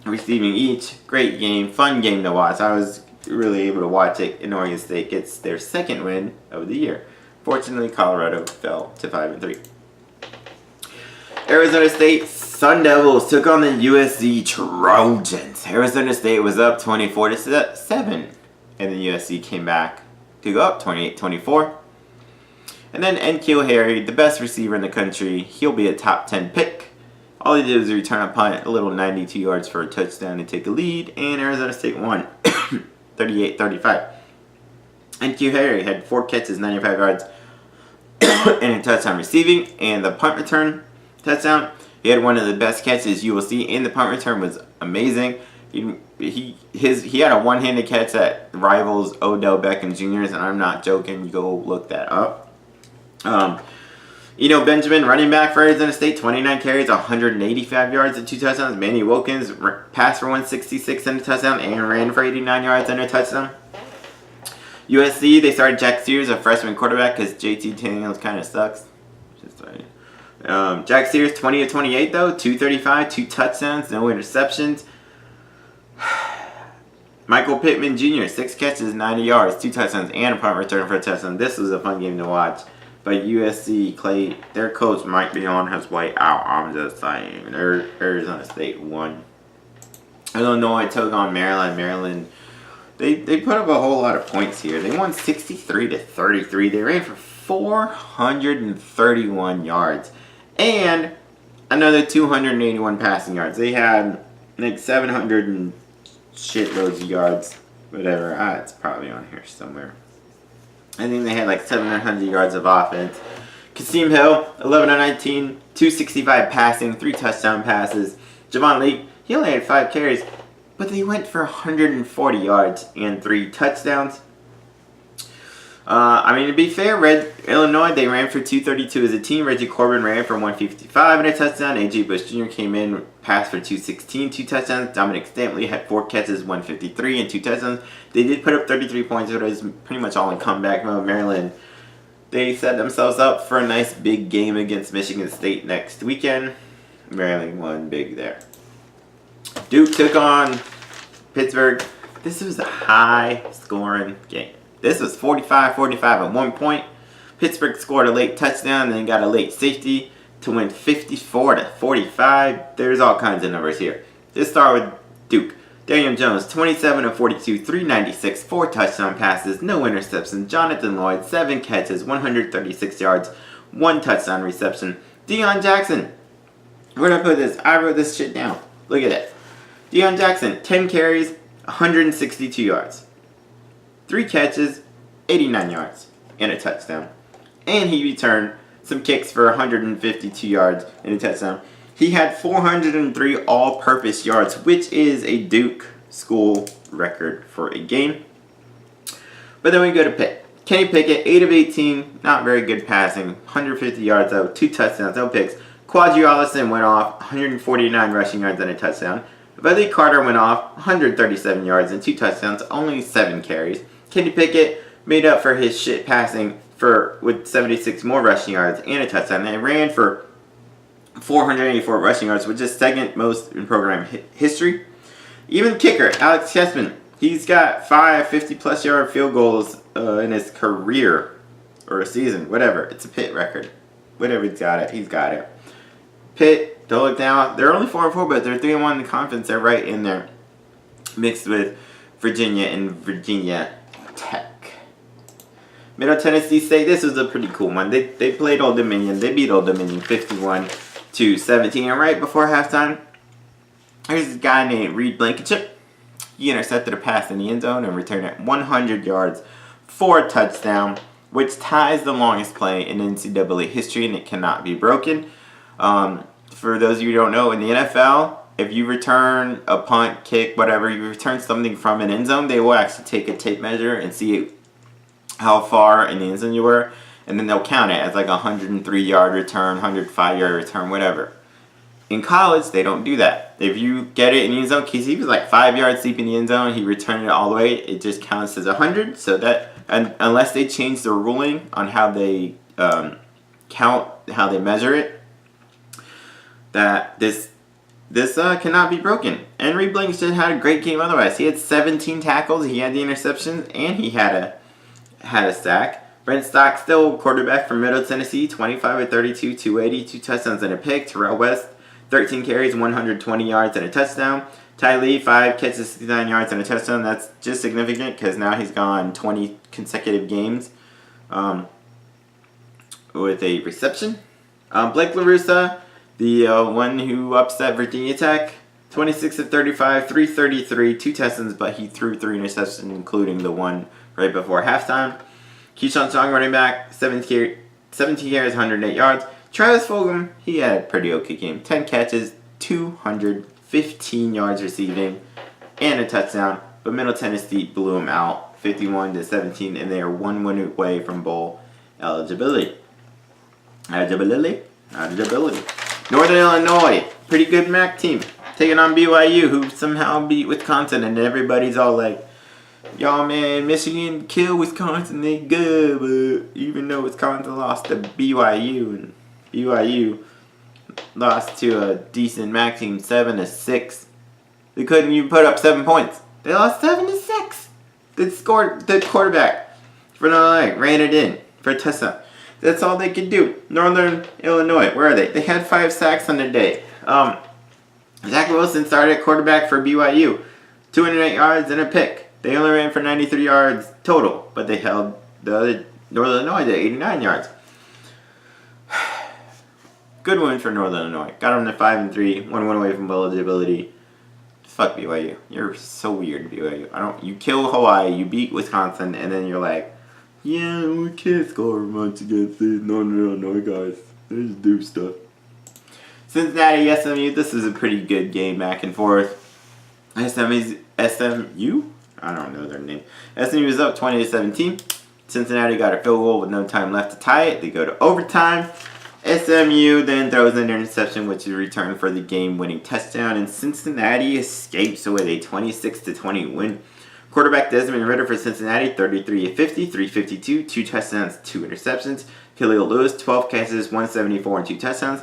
receiving each. Great game, fun game to watch. I was really able to watch it, and Oregon State gets their 2nd win of the year. Fortunately, Colorado fell to 5-3. Arizona State Sun Devils took on the USC Trojans. Arizona State was up 24-7, and the USC came back to go up 28-24. And then N'Keal Harry, the best receiver in the country, he'll be a top 10 pick. All he did was return a punt, a little 92 yards for a touchdown to take a lead, and Arizona State won 38-35. N'Keal Harry had 4 catches, 95 yards, and a touchdown receiving, and the punt return touchdown. He had one of the best catches you will see, and the punt return was amazing. He had a one-handed catch that rivals Odell Beckham Jr.'s, and I'm not joking. You go look that up. Benjamin, running back for Arizona State, 29 carries, 185 yards and 2 touchdowns. Manny Wilkins passed for 166 and a touchdown and ran for 89 yards and a touchdown. USC, they started Jack Sears, a freshman quarterback, because JT Daniels kind of sucks. Jack Sears, 20 of 28 though, 235, 2 touchdowns, no interceptions. Michael Pittman Jr., 6 catches, 90 yards, 2 touchdowns, and a punt return for a touchdown. This was a fun game to watch. But USC, their coach might be on his way out. I'm just saying. Arizona State won. Illinois took on Maryland. Maryland, they put up a whole lot of points here. They won 63-33. They ran for 431 yards. And another 281 passing yards. They had 700 and shitloads of yards. Whatever. It's probably on here somewhere. I think they had 700 yards of offense. Kasim Hill, 11 of 19, 265 passing, 3 touchdown passes. Javon Leake, he only had 5 carries, but they went for 140 yards and 3 touchdowns. To be fair, Illinois, they ran for 232 as a team. Reggie Corbin ran for 155 and a touchdown. A.J. Bush Jr. came in, passed for 216, 2 touchdowns. Dominic Stanley had 4 catches, 153 and 2 touchdowns. They did put up 33 points, but it was pretty much all in comeback mode. Maryland, they set themselves up for a nice big game against Michigan State next weekend. Maryland won big there. Duke took on Pittsburgh. This was a high-scoring game. This was 45-45 at one point. Pittsburgh scored a late touchdown and then got a late safety to win 54-45. There's all kinds of numbers here. Let's start with Duke. Daniel Jones, 27 of 42, 396, 4 touchdown passes, no interceptions. Jonathan Lloyd, 7 catches, 136 yards, 1 touchdown reception. Deion Jackson, where did I put this? I wrote this shit down. Look at that. Deion Jackson, 10 carries, 162 yards. 3 catches, 89 yards, and a touchdown. And he returned some kicks for 152 yards and a touchdown. He had 403 all-purpose yards, which is a Duke school record for a game. But then we go to Pitt. Kenny Pickett, 8 of 18, not very good passing, 150 yards though, 2 touchdowns, no picks. Quadri Allison went off, 149 rushing yards and a touchdown. Valley Carter went off, 137 yards and 2 touchdowns, only 7 carries. Kenny Pickett made up for his shit passing with 76 more rushing yards and a touchdown. And ran for 484 rushing yards, which is second most in program history. Even kicker, Alex Chessman, he's got 5 50-plus yard field goals in his career, or a season, whatever. It's a Pitt record. Whatever he's got it. Pitt, don't look down. They're only 4-4, but they're 3-1 in the conference. They're right in there, mixed with Virginia and Virginia Tech. Middle Tennessee State, this was a pretty cool one. They played Old Dominion. They beat Old Dominion 51-17. And right before halftime, there's this guy named Reed Blankenship. He intercepted a pass in the end zone and returned it 100 yards for a touchdown, which ties the longest play in NCAA history, and it cannot be broken. For those of you who don't know, in the NFL, if you return a punt, kick, whatever, you return something from an end zone, they will actually take a tape measure and see how far in the end zone you were, and then they'll count it as like a 103-yard return, 105-yard return, whatever. In college, they don't do that. If you get it in the end zone, because he was like 5 yards deep in the end zone, he returned it all the way, it just counts as 100. So that, and unless they change the ruling on how they count, how they measure it, that this cannot be broken. And Reed Blankenship had a great game otherwise. He had 17 tackles, he had the interceptions, and he had a sack. Brent Stockstill, quarterback from Middle Tennessee, 25 of 32, 280, 2 touchdowns and a pick. Terrell West, 13 carries, 120 yards and a touchdown. Ty Lee, 5 catches, 69 yards and a touchdown. That's just significant because now he's gone 20 consecutive games with a reception. Blake LaRussa, the one who upset Virginia Tech, 26 of 35, 333, 2 touchdowns, but he threw 3 interceptions, including the one right before halftime. Keyshawn Strong, running back, 17 carries, 108 yards. Travis Fulgham, he had a pretty okay game. 10 catches, 215 yards receiving, and a touchdown. But Middle Tennessee blew him out, 51-17, and they are 1 win away from bowl eligibility. Eligibility. Northern Illinois, pretty good MAC team, taking on BYU, who somehow beat Wisconsin, and everybody's all like, y'all, man, Michigan kill Wisconsin, they good, but even though Wisconsin lost to BYU, and BYU lost to a decent MAC team 7-6, they couldn't even put up 7 points. They lost 7-6. The quarterback for Illinois ran it in for a touchdown. That's all they could do. Northern Illinois, where are they? They had 5 sacks on the day. Zach Wilson started at quarterback for BYU, 208 yards and a pick. They only ran for 93 yards total, but they held the other Northern Illinois to 89 yards. Good win for Northern Illinois. Got them to 5-3, 1 win away from bowl eligibility. Fuck BYU. You're so weird, BYU. You kill Hawaii, you beat Wisconsin, and then you're like, yeah, we can't score much against these Northern Illinois guys. They just do stuff. Cincinnati, SMU, this is a pretty good game back and forth. SMU? I don't know their name. SMU is up 20-17. Cincinnati got a field goal with no time left to tie it. They go to overtime. SMU then throws an interception, which is returned for the game-winning touchdown, and Cincinnati escapes with a 26-20 win. Quarterback Desmond Ridder for Cincinnati, 33 of 50, 352, 2 touchdowns, 2 interceptions. Khalil Lewis, 12 catches, 174, and 2 touchdowns.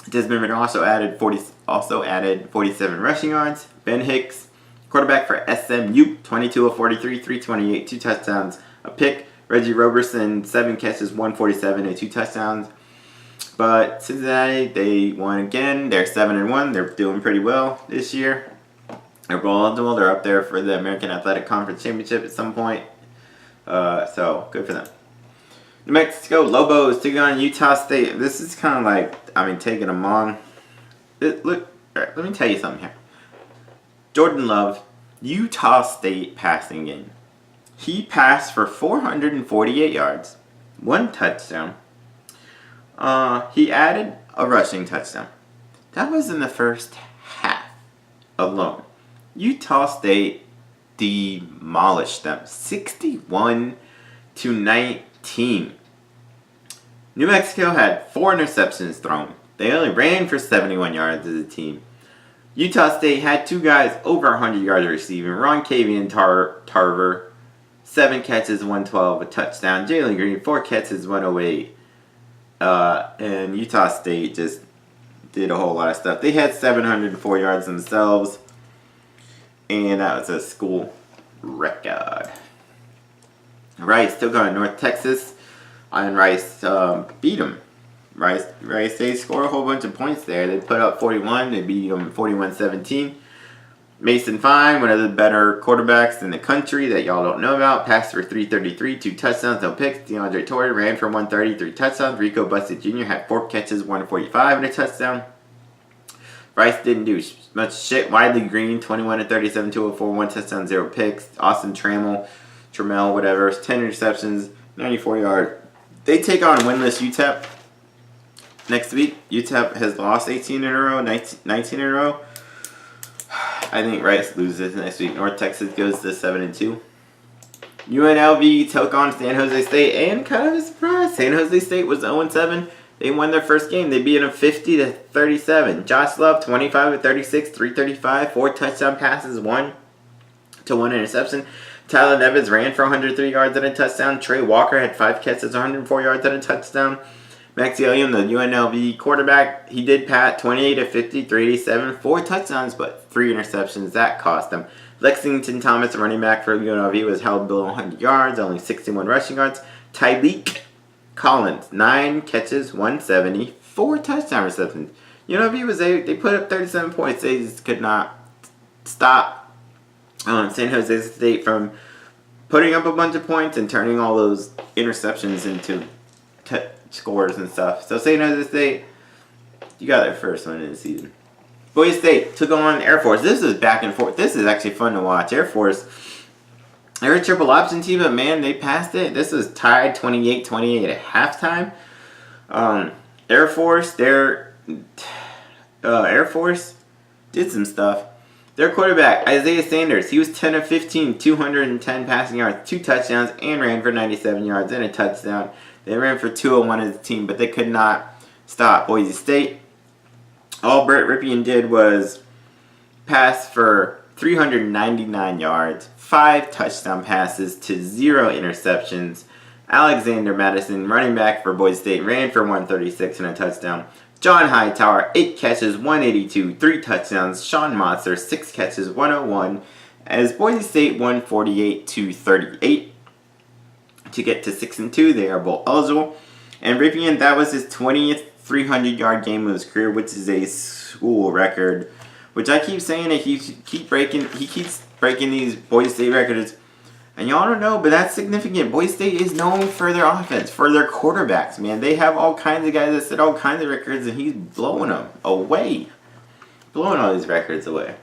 Desmond Ridder also added 47 rushing yards. Ben Hicks, quarterback for SMU, 22 of 43, 328, 2 touchdowns, a pick. Reggie Roberson, 7 catches, 147, and 2 touchdowns. But Cincinnati, they won again. They're 7-1. They're doing pretty well this year. They're bowl eligible. They're up there for the American Athletic Conference Championship at some point. So, good for them. New Mexico Lobos taking on Utah State. This is kind of like, taking them on. Look, let me tell you something here. Jordan Love, Utah State passing game. He passed for 448 yards, 1 touchdown. He added a rushing touchdown. That was in the first half alone. Utah State demolished them, 61-19. New Mexico had 4 interceptions thrown. They only ran for 71 yards as a team. Utah State had 2 guys over 100 yards receiving. Roncavian Tarver, 7 catches, 112, a touchdown. Jalen Green, 4 catches, 108. And Utah State just did a whole lot of stuff. They had 704 yards themselves. And that was a school record. Rice took on North Texas. And Rice beat them. Rice, they scored a whole bunch of points there. They put up 41. They beat them 41-17. Mason Fine, one of the better quarterbacks in the country that y'all don't know about, passed for 333, 2 touchdowns, no picks. DeAndre Torrey ran for 133 touchdowns. Rico Bussett Jr. had 4 catches, 145, and a touchdown. Rice didn't do much shit. Wiley Green, 21-37, 204, 1 touchdown, 0 picks. Austin Trammell, whatever, 10 interceptions, 94 yards. They take on winless UTEP next week. UTEP has lost 18 in a row, 19 in a row. I think Rice loses next week. North Texas goes to 7-2. UNLV took on San Jose State, and kind of a surprise, San Jose State was 0-7. They won their first game. They beat them 50-37. Josh Love, 25-36, 335, 4 touchdown passes, 1 interception. Tyler Nevins ran for 103 yards and a touchdown. Trey Walker had 5 catches, 104 yards and a touchdown. Max Elliott, the UNLV quarterback, he did pat 28-50, 387, 4 touchdowns, but 3 interceptions. That cost them. Lexington Thomas, running back for UNLV, was held below 100 yards, only 61 rushing yards. Tyreek Collins, 9 catches, 170, 4 touchdown receptions. UNLV they put up 37 points. They just could not stop San Jose State from putting up a bunch of points and turning all those interceptions into scores and stuff. So San Jose State, you got their first one in the season. Boise State took on Air Force. This is back and forth. This is actually fun to watch. Air Force, they're a triple option team, but man, they passed it. This was tied 28-28 at halftime. Air Force did some stuff. Their quarterback, Isaiah Sanders, he was 10-15, 210 passing yards, 2 touchdowns, and ran for 97 yards and a touchdown. They ran for 201 as a team, but they could not stop Boise State. All Brett Ripien did was pass for 399 yards, 5 touchdown passes to 0 interceptions. Alexander Madison, running back for Boise State, ran for 136 and a touchdown. John Hightower, 8 catches, 182, 3 touchdowns. Sean Motzer, 6 catches, 101. As Boise State won 48-38 to get to 6-2. They are bowl eligible. And Ripien, that was his 20th 300-yard game of his career, which is a school record. Which I keep saying that he keeps breaking these Boise State records. And y'all don't know, but that's significant. Boise State is known for their offense, for their quarterbacks, man. They have all kinds of guys that set all kinds of records, and he's blowing them away. Blowing all these records away.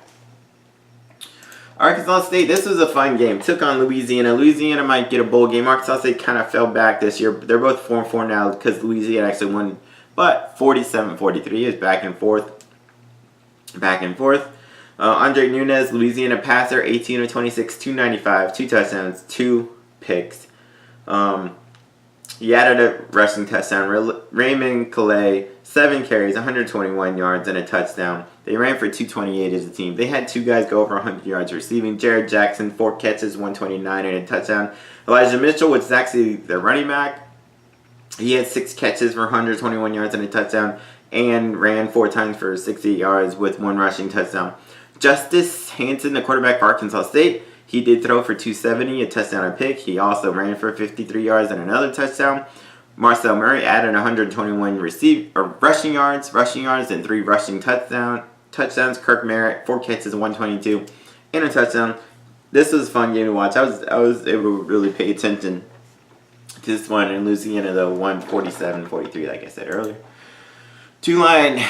Arkansas State, this was a fun game. Took on Louisiana. Louisiana might get a bowl game. Arkansas State kind of fell back this year. They're both 4-4 now because Louisiana actually won. But 47-43 is back and forth. Andre Nunez, Louisiana passer, 18-26, 295, 2 touchdowns, 2 picks. He added a rushing touchdown. Raymond Calais, 7 carries, 121 yards, and a touchdown. They ran for 228 as a team. They had 2 guys go over 100 yards receiving. Jared Jackson, 4 catches, 129, and a touchdown. Elijah Mitchell, which is actually their running back, he had 6 catches for 121 yards and a touchdown, and ran 4 times for 68 yards with 1 rushing touchdown. Justice Hanson, the quarterback for Arkansas State, he did throw for 270, a touchdown and pick. He also ran for 53 yards and another touchdown. Marcel Murray added 121 rushing yards, and 3 rushing touchdowns. Kirk Merritt, 4 catches, 122, and a touchdown. This was a fun game to watch. I was able to really pay attention to this one. In Louisiana, though, won 47-43, like I said earlier. Tulane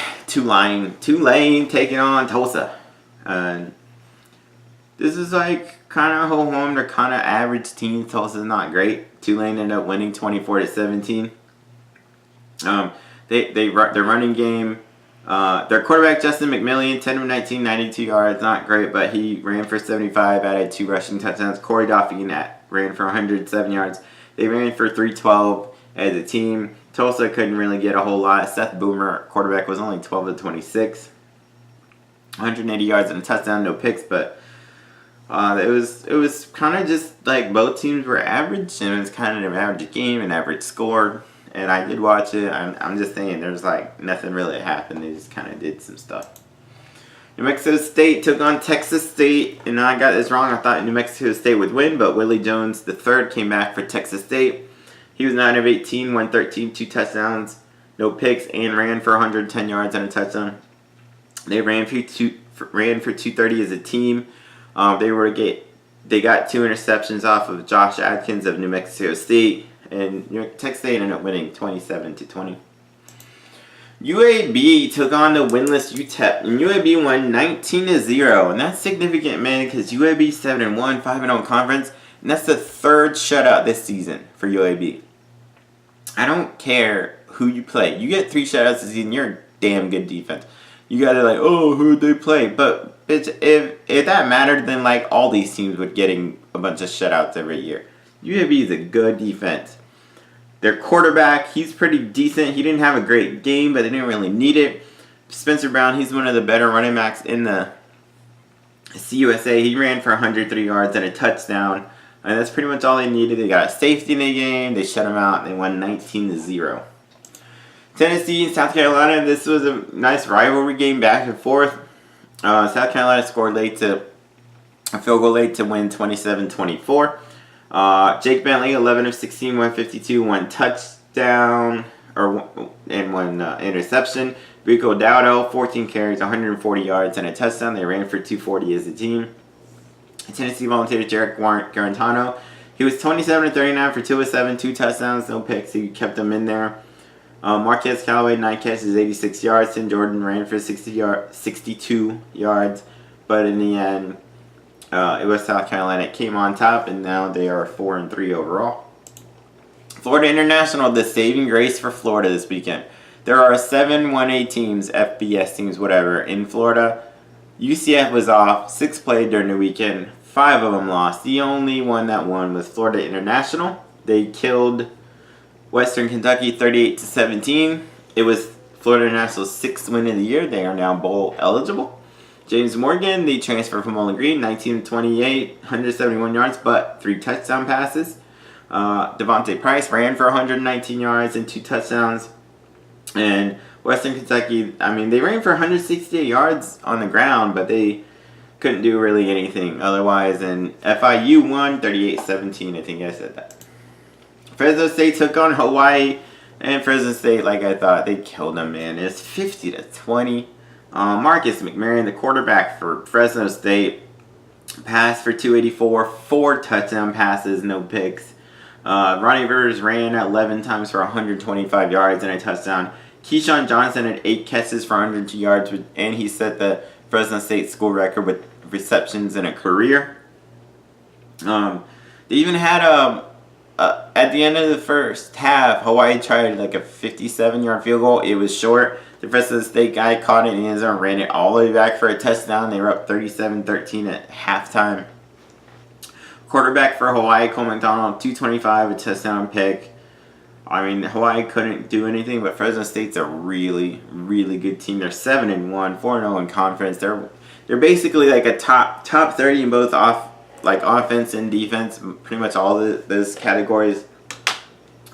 taking on Tulsa. This is like kind of ho-hum. They're kind of average team. Tulsa's not great. Tulane ended up winning 24-17. Their running game Their quarterback, Justin McMillan, 10 of 19, 92 yards. Not great, but he ran for 75, added 2 rushing touchdowns. Corey Dauphin ran for 107 yards. They ran for 312 as a team. Tulsa couldn't really get a whole lot. Seth Boomer, quarterback, was only 12 of 26. 180 yards and a touchdown, no picks, but it was kind of just like both teams were average, and it was kind of an average game, an average score. And I did watch it. I'm just saying, there's like nothing really happened. They just kind of did some stuff. New Mexico State took on Texas State, and I got this wrong. I thought New Mexico State would win, but Willie Jones III came back for Texas State. He was 9 of 18, 113, 2 touchdowns, no picks, and ran for 110 yards and a touchdown. They ran for 230 as a team. They got 2 interceptions off of Josh Adkins of New Mexico State, and Texas State ended up winning 27-20. UAB took on the winless UTEP, and UAB won 19-0, and that's significant, man, because UAB 7-1, 5-0 conference, and that's the 3rd shutout this season for UAB. I don't care who you play. You get 3 shutouts this season, you're a damn good defense. You guys are like, oh, who'd they play? But bitch, if that mattered, then like all these teams would getting a bunch of shutouts every year. UAB is a good defense. Their quarterback, he's pretty decent. He didn't have a great game, but they didn't really need it. Spencer Brown, he's one of the better running backs in the CUSA. He ran for 103 yards and a touchdown. And that's pretty much all they needed. They got a safety in the game. They shut him out. And they won 19-0. Tennessee and South Carolina, this was a nice rivalry game back and forth. South Carolina scored a field goal late to win 27-24. Jake Bentley, 11 of 16, 152, 1 touchdown, and 1 interception. Rico Dowdle, 14 carries, 140 yards, and a touchdown. They ran for 240 as a team. Tennessee volunteer Jarek Garantano. He was 27 of 39 for 207, 2 touchdowns, no picks. He kept them in there. Marquez Callaway, 9 catches, 86 yards. Tim Jordan ran for 62 yards. But in the end, it was South Carolina that came on top, and now they are 4-3 overall. Florida International, the saving grace for Florida this weekend. There are 7 1A teams, FBS teams, whatever, in Florida. UCF was off. 6 played during the weekend. 5 of them lost. The only one that won was Florida International. They killed Western Kentucky 38-17. It was Florida International's 6th win of the year. They are now bowl eligible. James Morgan, the transfer from Bowling Green, 19-28, 171 yards, but 3 touchdown passes. Devontae Price ran for 119 yards and 2 touchdowns. And Western Kentucky, I mean, they ran for 168 yards on the ground, but they couldn't do really anything otherwise. And FIU won 38-17. I think I said that. Fresno State took on Hawaii, and Fresno State, like I thought, they killed them, man. It's 50-20. Marcus McMarron, the quarterback for Fresno State, passed for 284, 4 touchdown passes, no picks. Ronnie Rivers ran 11 times for 125 yards and a touchdown. Keyshawn Johnson had 8 catches for 102 yards, and he set the Fresno State school record with receptions in a career. They even had at the end of the first half, Hawaii tried like a 57-yard field goal. It was short. The Fresno State guy caught it in the end zone, ran it all the way back for a touchdown. They were up 37-13 at halftime. Quarterback for Hawaii, Cole McDonald, 225, a touchdown pick. I mean, Hawaii couldn't do anything, but Fresno State's a really, really good team. They're 7-1, 4-0 in conference. They're basically like a top 30 in both offense and defense, pretty much all those categories.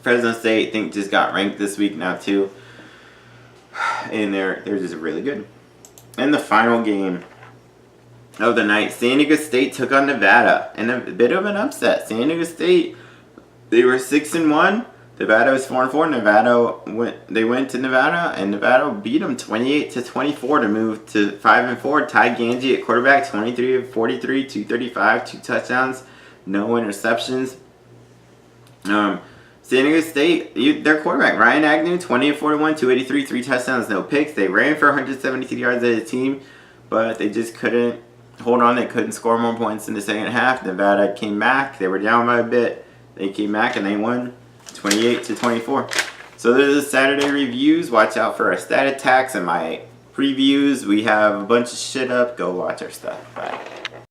Fresno State, I think, just got ranked this week now too, and they're just really good. And the final game of the night, San Diego State took on Nevada, and a bit of an upset. San Diego State, they were 6-1. Nevada was 4-4. They went to Nevada, and Nevada beat them 28-24 to move to 5-4. Ty Ganji at quarterback, 23 of 43, 235, 2 touchdowns, no interceptions. San Diego State, their quarterback, Ryan Agnew, 20 of 41, 283, 3 touchdowns, no picks. They ran for 173 yards as a team, but they just couldn't hold on. They couldn't score more points in the second half. Nevada came back. They were down by a bit. They came back and they won 28-24. So there's the Saturday reviews. Watch out for our stat attacks and my previews. We have a bunch of shit up. Go watch our stuff. Bye.